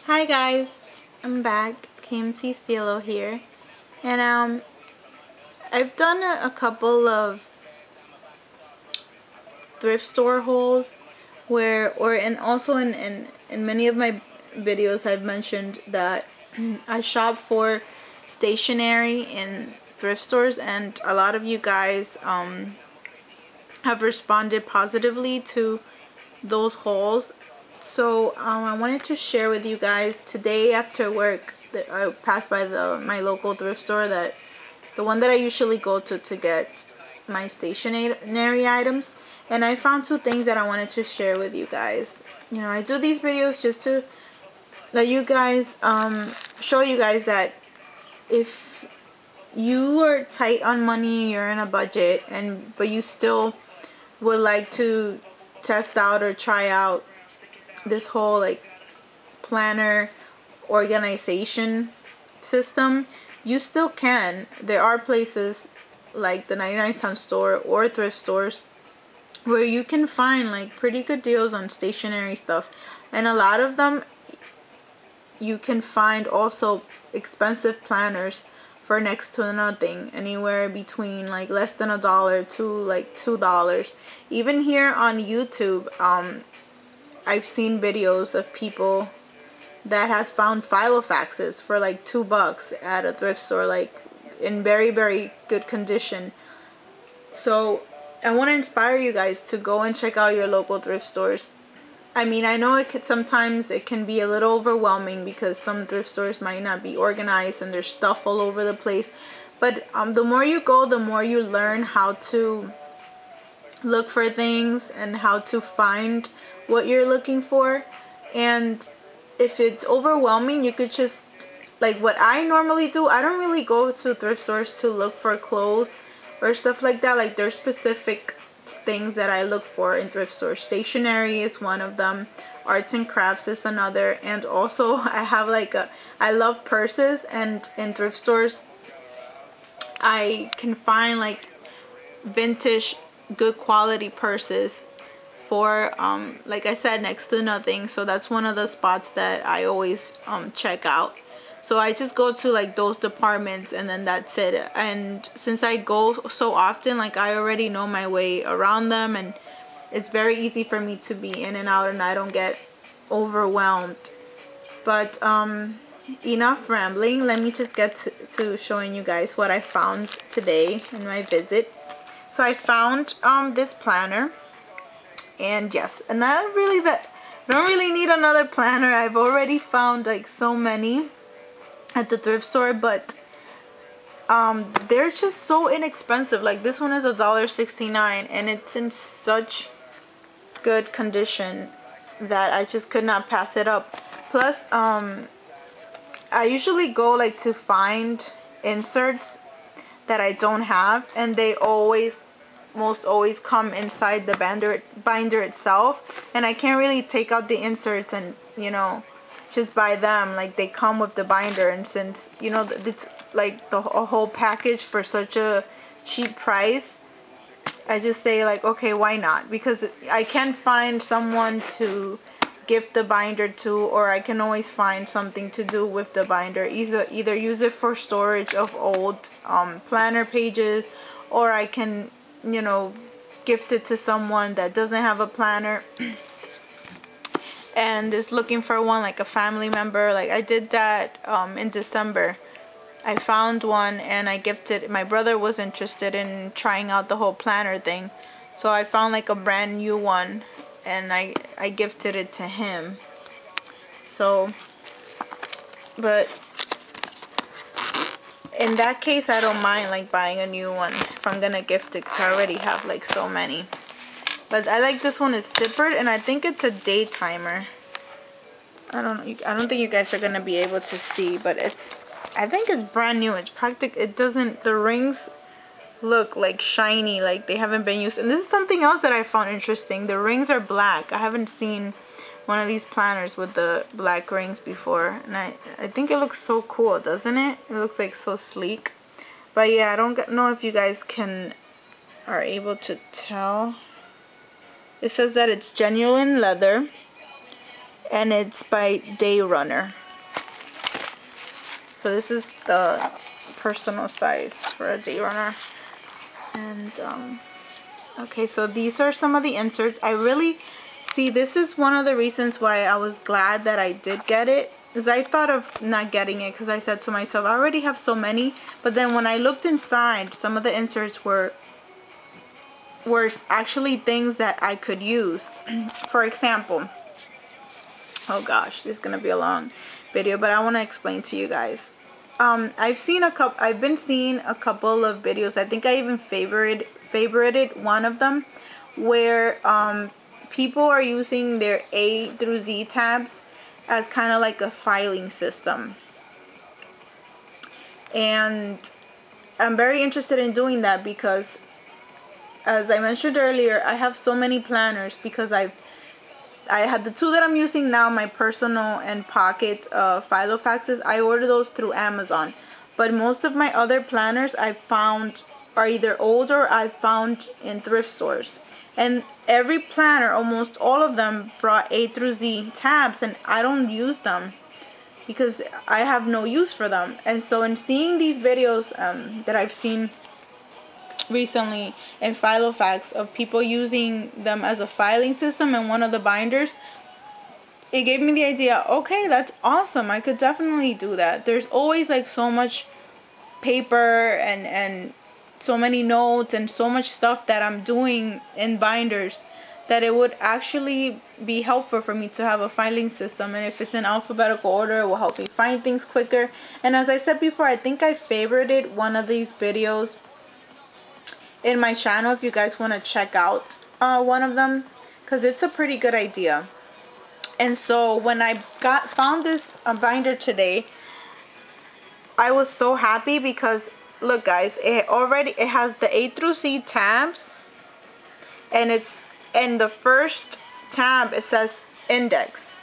Hi guys, I'm back. KMC Cielo here, and I've done a couple of thrift store hauls and also in many of my videos I've mentioned that I shop for stationery in thrift stores, and a lot of you guys have responded positively to those hauls. So I wanted to share with you guys today after work that I passed by my local thrift store, that the one that I usually go to get my stationery items, and I found two things that I wanted to share with you guys. You know, I do these videos just to let you guys show you guys that if you are tight on money, you're in a budget, but you still would like to test out or try out this whole like planner organization system, you still can. There are places like the 99-cent store or thrift stores where you can find like pretty good deals on stationery stuff, and a lot of them you can find also expensive planners for next to nothing, anywhere between like less than $1 to like $2. Even here on YouTube, I've seen videos of people that have found filofaxes for like $2 at a thrift store, like in very, very good condition. So I want to inspire you guys to go and check out your local thrift stores. I mean, I know sometimes it can be a little overwhelming because some thrift stores might not be organized and there's stuff all over the place. But the more you go, the more you learn how to look for things and how to find what you're looking for. And if it's overwhelming, you could just, like what I normally do, I don't really go to thrift stores to look for clothes or stuff like that. Like there's specific things that I look for in thrift stores. Stationery is one of them. Arts and crafts is another. And also I have I love purses, and in thrift stores I can find like vintage good quality purses for like I said, next to nothing. So that's one of the spots that I always check out. So I just go to like those departments and then that's it. And since I go so often, like I already know my way around them, and it's very easy for me to be in and out and I don't get overwhelmed. But enough rambling. Let me just get to showing you guys what I found today in my visit. So I found this planner, and yes, and I don't really need another planner. I've already found like so many at the thrift store, but they're just so inexpensive. Like this one is $1.69 and it's in such good condition that I just could not pass it up. Plus I usually go like to find inserts that I don't have, and they most always come inside the binder itself, and I can't really take out the inserts and, you know, just buy them. Like they come with the binder, and since, you know, it's like a whole package for such a cheap price, I just say like, okay, why not? Because I can find someone to gift the binder to, or I can always find something to do with the binder. Either use it for storage of old planner pages, or I can, you know, gift it to someone that doesn't have a planner and is looking for one, like a family member. Like I did that in December. I found one and I gifted. My brother was interested in trying out the whole planner thing, so I found like a brand new one and I gifted it to him. So, but in that case I don't mind like buying a new one if I'm gonna gift it, because I already have like so many. But I like this one. It's zippered, and I think it's a day timer. I don't think you guys are gonna be able to see, but I think it's brand new. It's practical. It doesn't, the rings look like shiny, like they haven't been used. And this is something else that I found interesting. The rings are black. I haven't seen one of these planners with the black rings before, and I think it looks so cool, doesn't it? It looks like so sleek. But yeah, I don't know if you guys are able to tell. It says that it's genuine leather, and it's by Day Runner. So this is the personal size for a Day Runner. And okay, so these are some of the inserts. I really see, this is one of the reasons why I was glad that I did get it, is I thought of not getting it because I said to myself, I already have so many. But then when I looked inside, some of the inserts were actually things that I could use. For example, oh gosh, this is gonna be a long video, but I want to explain to you guys. I've been seeing a couple of videos. I think I even favorited one of them where people are using their A through Z tabs as kind of like a filing system. And I'm very interested in doing that because, as I mentioned earlier, I have so many planners because I had the two that I'm using now, my personal and pocket Filofaxes. I order those through Amazon. But most of my other planners I found are either old or I found in thrift stores. And every planner, almost all of them, brought A through Z tabs, and I don't use them because I have no use for them. And so in seeing these videos that I've seen recently in Filofax of people using them as a filing system in one of the binders, it gave me the idea, okay, that's awesome. I could definitely do that. There's always like so much paper and so many notes and so much stuff that I'm doing in binders that it would actually be helpful for me to have a filing system. And if it's in alphabetical order, it will help me find things quicker. And as I said before, I think I favorited one of these videos in my channel if you guys want to check out one of them, because it's a pretty good idea. And so when I found this binder today, I was so happy because look guys, it has the A through C tabs, and it's in the first tab it says index,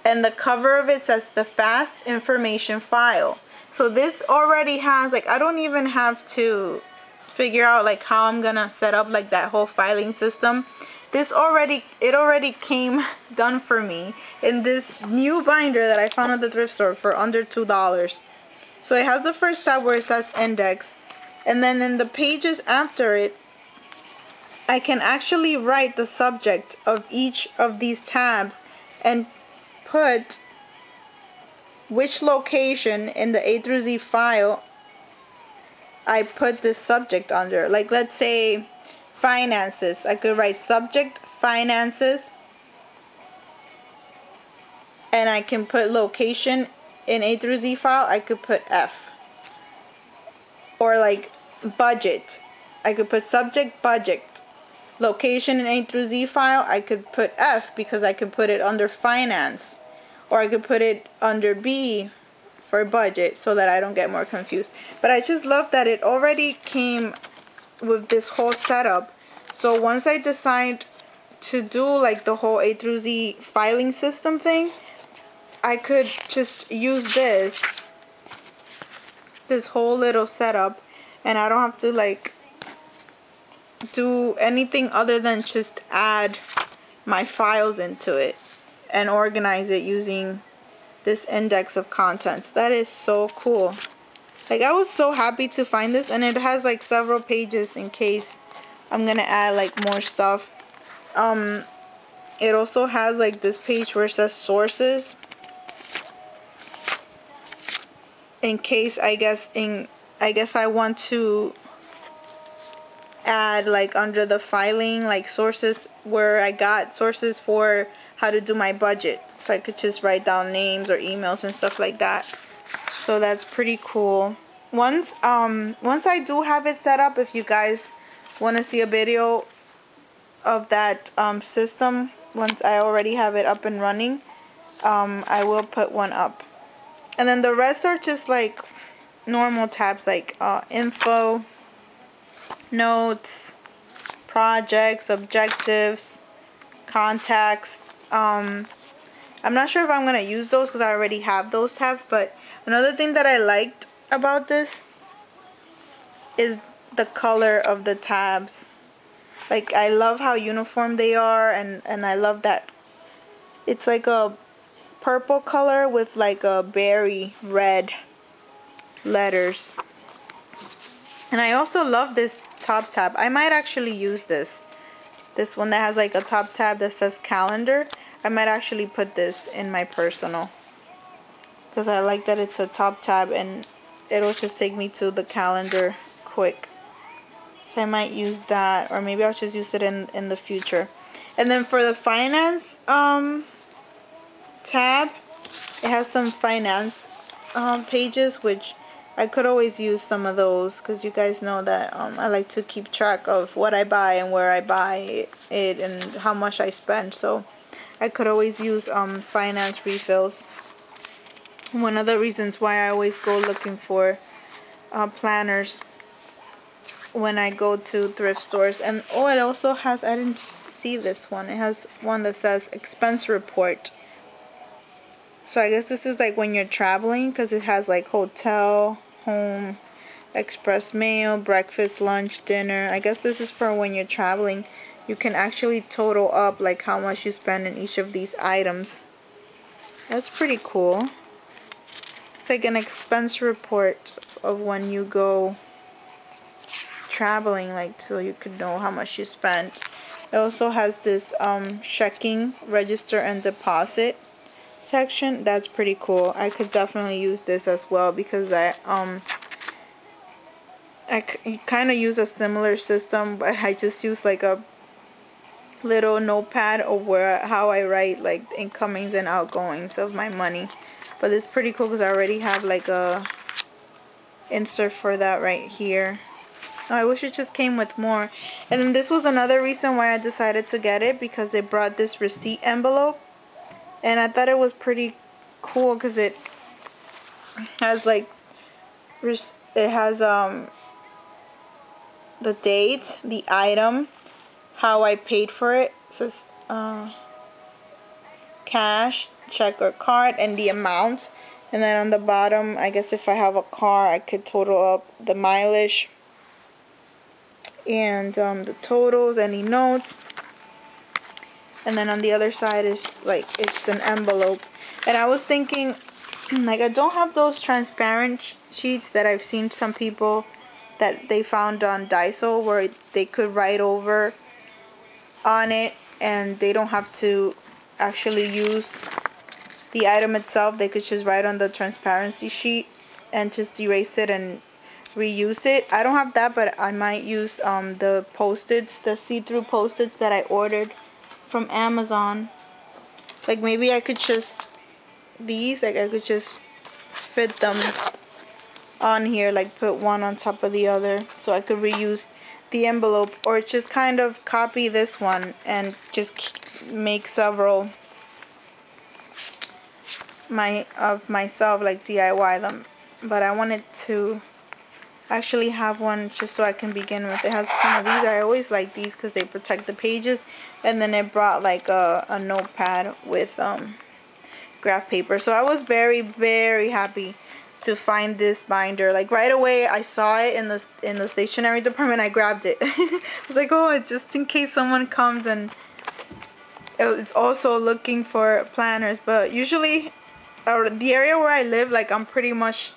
and the cover of it says the fast information file. So this already has, like, I don't even have to figure out like how I'm gonna set up like that whole filing system. It already came done for me in this new binder that I found at the thrift store for under $2. So it has the first tab where it says index, and then in the pages after it, I can actually write the subject of each of these tabs and put which location in the A through Z file I put this subject under. Like, let's say finances, I could write subject finances, and I can put location in A through Z file, I could put F. Or like budget, I could put subject budget. Location in A through Z file, I could put F because I could put it under finance. Or I could put it under B for budget so that I don't get more confused. But I just love that it already came with this whole setup. So once I decide to do like the whole A through Z filing system thing, I could just use this whole little setup, and I don't have to like do anything other than just add my files into it and organize it using this index of contents. That is so cool. Like, I was so happy to find this, and it has like several pages in case I'm gonna add like more stuff. It also has like this page where it says sources, in case I guess I want to add like under the filing like sources, where I got sources for how to do my budget, so I could just write down names or emails and stuff like that. So that's pretty cool. Once I do have it set up, if you guys want to see a video of that system, once I already have it up and running, I will put one up. And then the rest are just like normal tabs, like info, notes, projects, objectives, contacts. I'm not sure if I'm going to use those because I already have those tabs, but another thing that I liked about this is the color of the tabs. Like, I love how uniform they are, and I love that It's like a purple color with like a berry red letters. And I also love this top tab. I might actually use this. This one that has like a top tab that says calendar. I might actually put this in my personal. Because I like that it's a top tab and it'll just take me to the calendar quick. So I might use that, or maybe I'll just use it in the future. And then for the finance tab, it has some finance pages, which I could always use some of those, because you guys know that I like to keep track of what I buy and where I buy it and how much I spend. So I could always use finance refills. One of the reasons why I always go looking for planners when I go to thrift stores. And oh, it also has, I didn't see this one, it has one that says expense report. So I guess this is like when you're traveling, because it has like hotel, home, express mail, breakfast, lunch, dinner. I guess this is for when you're traveling. You can actually total up like how much you spend in each of these items. That's pretty cool. It's like an expense report of when you go traveling, like, so you could know how much you spent. It also has this checking, register, and deposit section. That's pretty cool. I could definitely use this as well, because I kind of use a similar system, but I just use like a little notepad of how I write like incomings and outgoings of my money. But it's pretty cool because I already have like a insert for that right here. Oh, I wish it just came with more. And then this was another reason why I decided to get it, because they brought this receipt envelope, and I thought it was pretty cool because it has like the date, the item, how I paid for it. It says cash, check, or card, and the amount. And then on the bottom, I guess if I have a car, I could total up the mileage and the totals, any notes. And then on the other side is like, it's an envelope. And I was thinking, like, I don't have those transparent sheets that I've seen some people that they found on Daiso, where they could write over on it and they don't have to actually use the item itself. They could just write on the transparency sheet and just erase it and reuse it. I don't have that, but I might use the Post-its, the see-through Post-its that I ordered from Amazon. Like, maybe I could just, these, like, I could just fit them on here, like put one on top of the other, so I could reuse the envelope, or just kind of copy this one and just make several myself, like DIY them. But I wanted to actually have one just so I can begin with. It has some of these. I always like these because they protect the pages. And then it brought like a notepad with graph paper. So I was very, very happy to find this binder. Like, right away I saw it in the stationery department. I grabbed it. I was like, oh, just in case someone comes and it's also looking for planners. But usually the area where I live, like, I'm pretty much,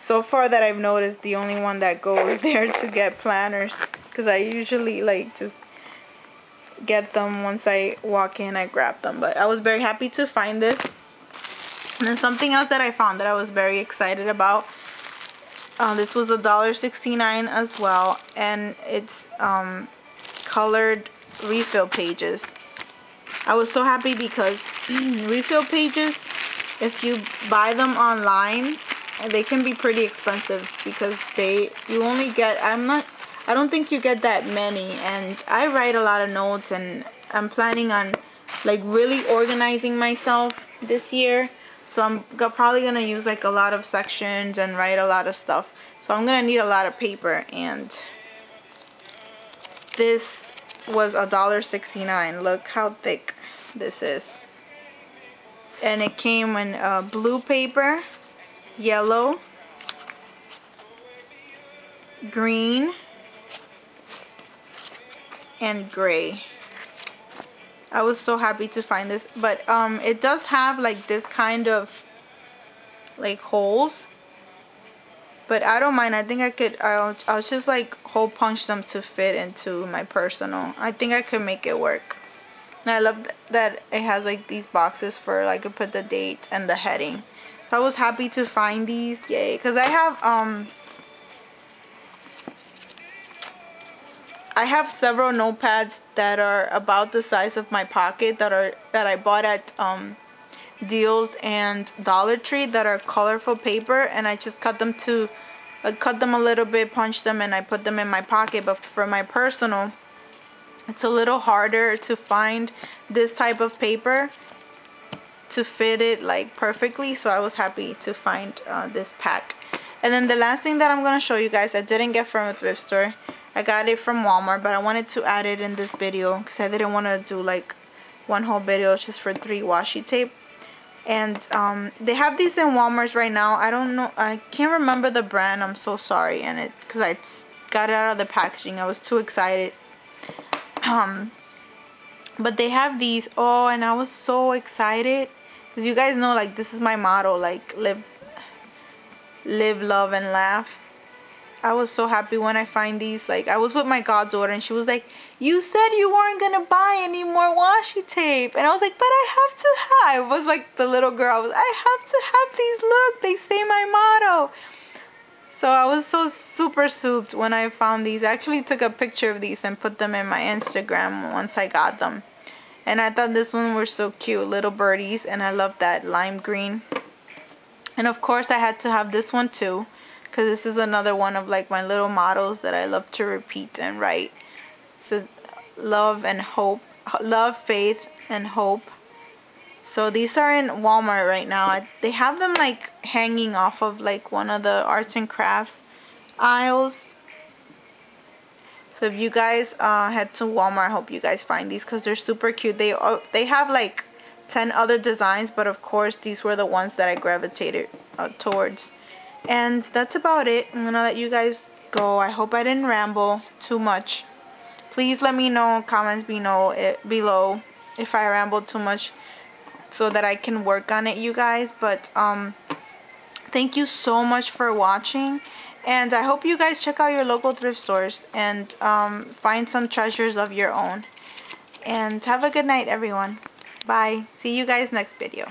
so far that I've noticed, the only one that goes there to get planners, because I usually like just get them once I walk in. I grab them. But I was very happy to find this. And then something else that I found that I was very excited about, this was $1.69 as well, and it's colored refill pages. I was so happy because refill pages, if you buy them online, they can be pretty expensive, because you only get, I don't think you get that many. And I write a lot of notes, and I'm planning on like really organizing myself this year. So I'm probably gonna use like a lot of sections and write a lot of stuff. So I'm gonna need a lot of paper, and this was $1.69. Look how thick this is. And it came in blue paper, yellow, green, and gray. I was so happy to find this. But it does have like this kind of like holes. But I don't mind. I think I could, I'll just like hole punch them to fit into my personal. I think I could make it work. And I love that it has like these boxes for like to put the date and the heading. So I was happy to find these. Yay. Because I have several notepads that are about the size of my pocket that I bought at Deals and Dollar Tree that are colorful paper, and I just cut them a little bit, punch them, and I put them in my pocket. But for my personal, it's a little harder to find this type of paper to fit it like perfectly, so I was happy to find this pack. And then the last thing that I'm going to show you guys, I didn't get from a thrift store. I got it from Walmart, but I wanted to add it in this video because I didn't want to do like one whole video just for 3 washi tape. And they have these in Walmart right now. I don't know, I can't remember the brand. I'm so sorry. And because I got it out of the packaging, I was too excited. But they have these. Oh, and I was so excited because you guys know, like, this is my motto, like live, love, and laugh. I was so happy when I find these. Like, I was with my goddaughter and she was like, you said you weren't gonna buy any more washi tape. And I was like, but I have to have. I was like the little girl. I have to have these. Look, they say my motto. So I was so super souped when I found these. I actually took a picture of these and put them in my Instagram once I got them. And I thought this one were so cute, little birdies. And I love that lime green. And of course I had to have this one too, because this is another one of like my little mottos that I love to repeat and write. So love and hope, love, faith, and hope. So these are in Walmart right now. They have them like hanging off of like one of the arts and crafts aisles. So if you guys head to Walmart, I hope you guys find these because they're super cute. They have like 10 other designs, but of course these were the ones that I gravitated towards. And that's about it. I'm gonna let you guys go. I hope I didn't ramble too much. Please let me know, comments below if I rambled too much so that I can work on it, you guys. But thank you so much for watching, and I hope you guys check out your local thrift stores and find some treasures of your own. And have a good night, everyone. Bye. See you guys next video.